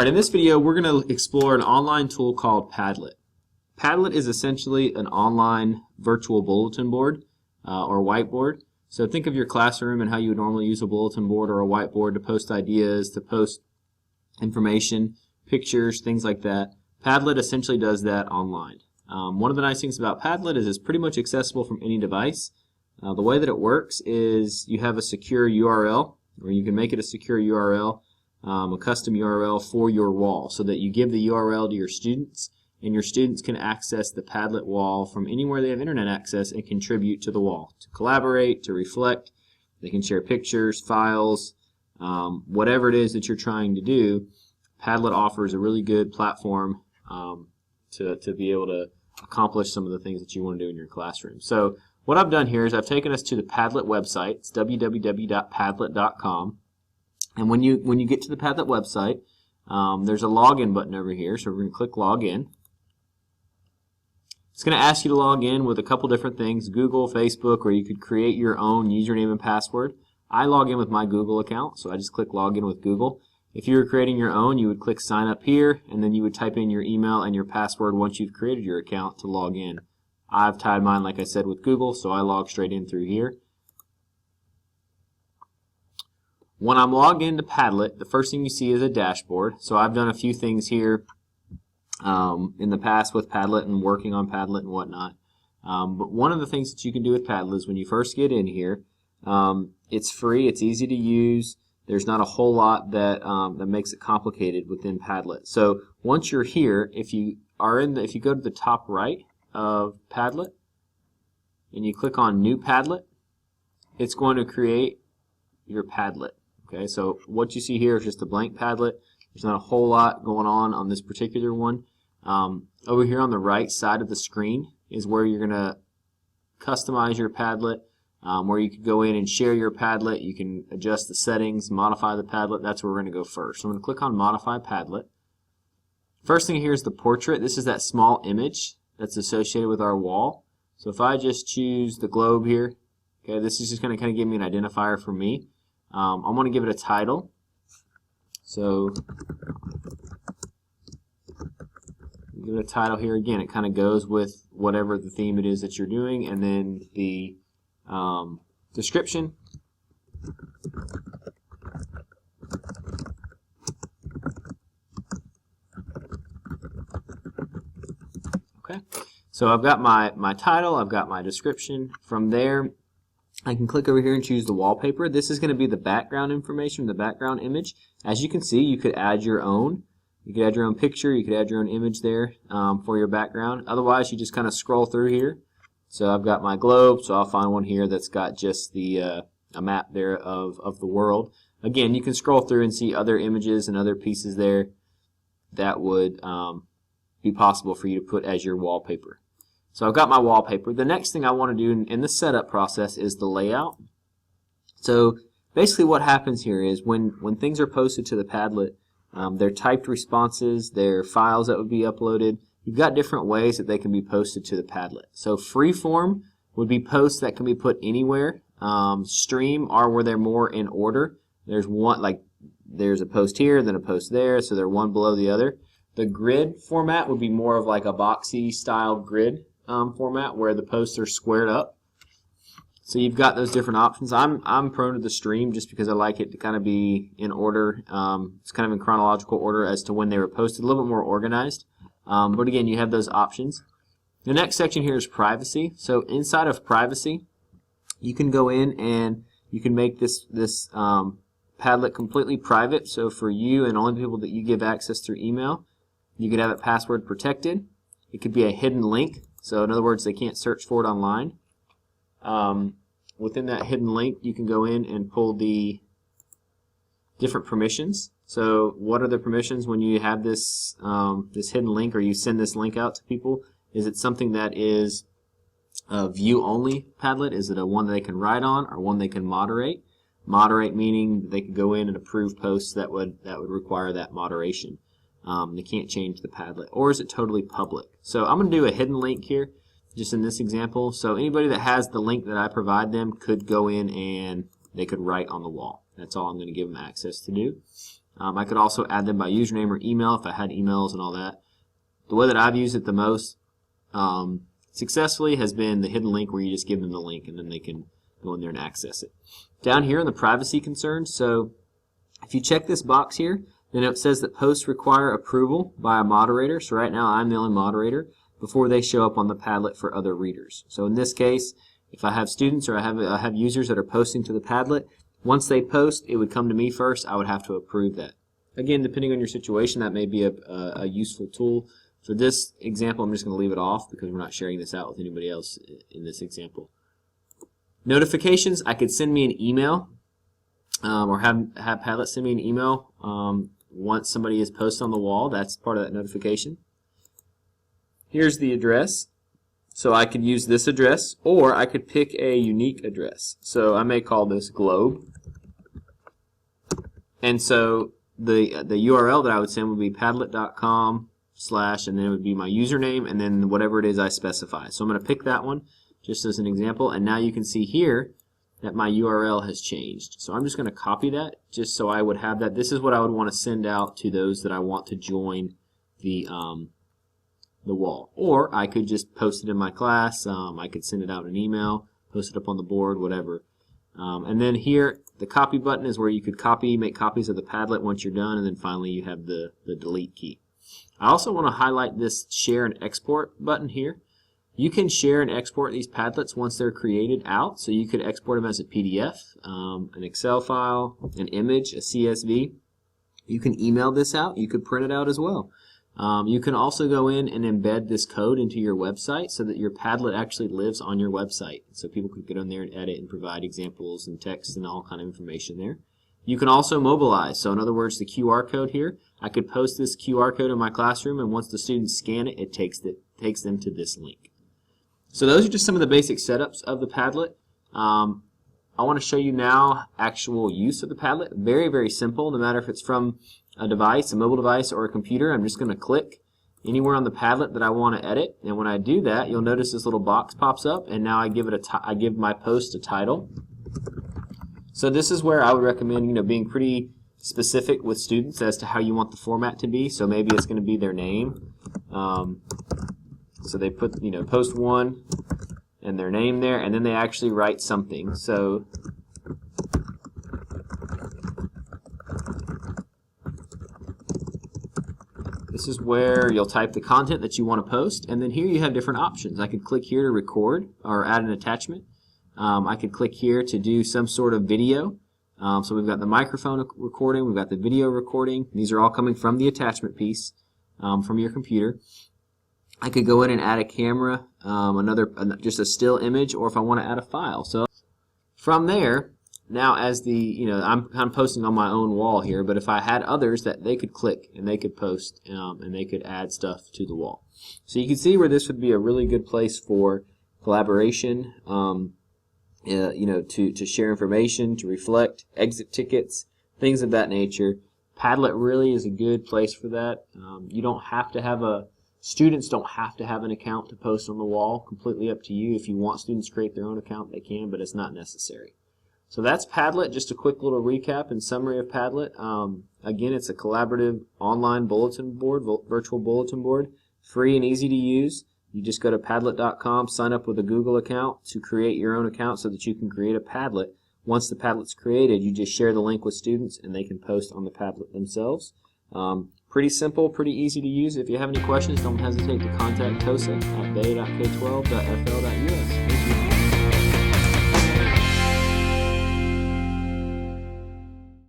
Alright, in this video we're going to explore an online tool called Padlet. Padlet is essentially an online virtual bulletin board or whiteboard. So think of your classroom and how you would normally use a bulletin board or a whiteboard to post ideas, to post information, pictures, things like that. Padlet essentially does that online. One of the nice things about Padlet is it's pretty much accessible from any device. The way that it works is you have a secure URL, or you can make it a secure URL, a custom URL for your wall, so that you give the URL to your students, and your students can access the Padlet wall from anywhere they have internet access and contribute to the wall, to collaborate, to reflect. They can share pictures, files, whatever it is that you're trying to do. Padlet offers a really good platform to be able to accomplish some of the things that you want to do in your classroom. So what I've done here is I've taken us to the Padlet website. It's www.padlet.com. And when you get to the Padlet website, there's a login button over here, so we're going to click login. It's going to ask you to log in with a couple different things, Google, Facebook, or you could create your own username and password. I log in with my Google account, so I just click login with Google. If you were creating your own, you would click sign up here, and then you would type in your email and your password once you've created your account to log in. I've tied mine, like I said, with Google, so I log straight in through here. When I'm logged into Padlet, the first thing you see is a dashboard. So I've done a few things here in the past with Padlet and working on Padlet and whatnot. But one of the things that you can do with Padlet is when you first get in here, it's free, it's easy to use. There's not a whole lot that that makes it complicated within Padlet. So once you're here, if you go to the top right of Padlet and you click on New Padlet, it's going to create your Padlet. Okay, so what you see here is just a blank Padlet. There's not a whole lot going on this particular one. Over here on the right side of the screen is where you're going to customize your Padlet, where you can go in and share your Padlet. You can adjust the settings, modify the Padlet. That's where we're going to go first. So I'm going to click on Modify Padlet. First thing here is the portrait. This is that small image that's associated with our wall. So if I just choose the globe here, okay, this is just going to kind of give me an identifier for me. I'm going to give it a title. So give it a title here. Again, it kind of goes with whatever the theme it is that you're doing, and then the description. Okay, so I've got my title, I've got my description. From there, I can click over here and choose the wallpaper. This is going to be the background information, the background image. As you can see, you could add your own. You could add your own picture, you could add your own image there for your background. Otherwise, you just kind of scroll through here. So I've got my globe, so I'll find one here that's got just the a map there of the world. Again, you can scroll through and see other images and other pieces there that would be possible for you to put as your wallpaper. So I've got my wallpaper. The next thing I want to do in the setup process is the layout. So basically what happens here is when things are posted to the Padlet, they're typed responses, they're files that would be uploaded. You've got different ways that they can be posted to the Padlet. So freeform would be posts that can be put anywhere. Stream are where they're more in order. There's one, like there's a post here, then a post there, so they're one below the other. The grid format would be more of like a boxy style grid format where the posts are squared up. So you've got those different options. I'm prone to the stream just because I like it to kind of be in order. It's kind of in chronological order as to when they were posted, a little bit more organized. But again, you have those options. The next section here is privacy. So inside of privacy, you can go in and you can make this Padlet completely private. So for you and only people that you give access through email, you could have it password protected. It could be a hidden link. So in other words, they can't search for it online. Within that hidden link, you can go in and pull the different permissions. So what are the permissions when you have this this hidden link, or you send this link out to people? Is it something that is a view-only Padlet? Is it a one that they can write on, or one they can moderate? Moderate meaning they could go in and approve posts that would require that moderation. They can't change the Padlet. Or is it totally public? So I'm going to do a hidden link here, just in this example. So anybody that has the link that I provide them could go in and they could write on the wall. That's all I'm going to give them access to do. I could also add them by username or email if I had emails and all that. The way that I've used it the most successfully has been the hidden link, where you just give them the link and then they can go in there and access it. Down here in the privacy concerns, so if you check this box here, then it says that posts require approval by a moderator. So right now I'm the only moderator before they show up on the Padlet for other readers. So in this case, if I have students or I have users that are posting to the Padlet, once they post, it would come to me first. I would have to approve that. Again, depending on your situation, that may be a useful tool. For this example, I'm just going to leave it off because we're not sharing this out with anybody else in this example. Notifications, I could send me an email or have Padlet send me an email once somebody is posted on the wall. That's part of that notification. Here's the address. So I could use this address, or I could pick a unique address. So I may call this globe. And so the URL that I would send would be padlet.com/ and then it would be my username and then whatever it is I specify. So I'm going to pick that one just as an example, and now you can see here that my URL has changed. So I'm just going to copy that just so I would have that. This is what I would want to send out to those that I want to join the wall. Or I could just post it in my class. I could send it out in an email, post it up on the board, whatever. And then here, the copy button is where you could make copies of the Padlet once you're done, and then finally you have the delete key. I also want to highlight this share and export button here. You can share and export these Padlets once they're created out. So you could export them as a PDF, an Excel file, an image, a CSV. You can email this out. You could print it out as well. You can also go in and embed this code into your website so that your Padlet actually lives on your website. So people could get on there and edit and provide examples and text and all kind of information there. You can also mobilize. So in other words, the QR code here, I could post this QR code in my classroom, and once the students scan it, it takes them to this link. So those are just some of the basic setups of the Padlet. I want to show you now actual use of the Padlet. Very, very simple. No matter if it's from a device, a mobile device, or a computer, I'm just going to click anywhere on the Padlet that I want to edit. And when I do that, you'll notice this little box pops up, and now I give my post a title. So this is where I would recommend, being pretty specific with students as to how you want the format to be. So maybe it's going to be their name. So they put, post 1 and their name there, and then they actually write something. So this is where you'll type the content that you want to post, and then here you have different options. I could click here to record or add an attachment. I could click here to do some sort of video. So we've got the microphone recording, we've got the video recording. These are all coming from the attachment piece from your computer. I could go in and add a camera, just a still image, or if I want to add a file. So from there, now as I'm kind of posting on my own wall here, but if I had others that they could click and they could post and they could add stuff to the wall. So you can see where this would be a really good place for collaboration, to share information, to reflect, exit tickets, things of that nature. Padlet really is a good place for that. You don't have to have students don't have to have an account to post on the wall. Completely up to you. If you want students to create their own account, they can, but it's not necessary. So that's Padlet. Just a quick little recap and summary of Padlet. Again, it's a collaborative online bulletin board, virtual bulletin board, free and easy to use. You just go to Padlet.com, sign up with a Google account to create your own account so that you can create a Padlet. Once the Padlet's created, you just share the link with students and they can post on the Padlet themselves. Pretty simple, pretty easy to use. If you have any questions, don't hesitate to contact TOSA at bay.k12.fl.us.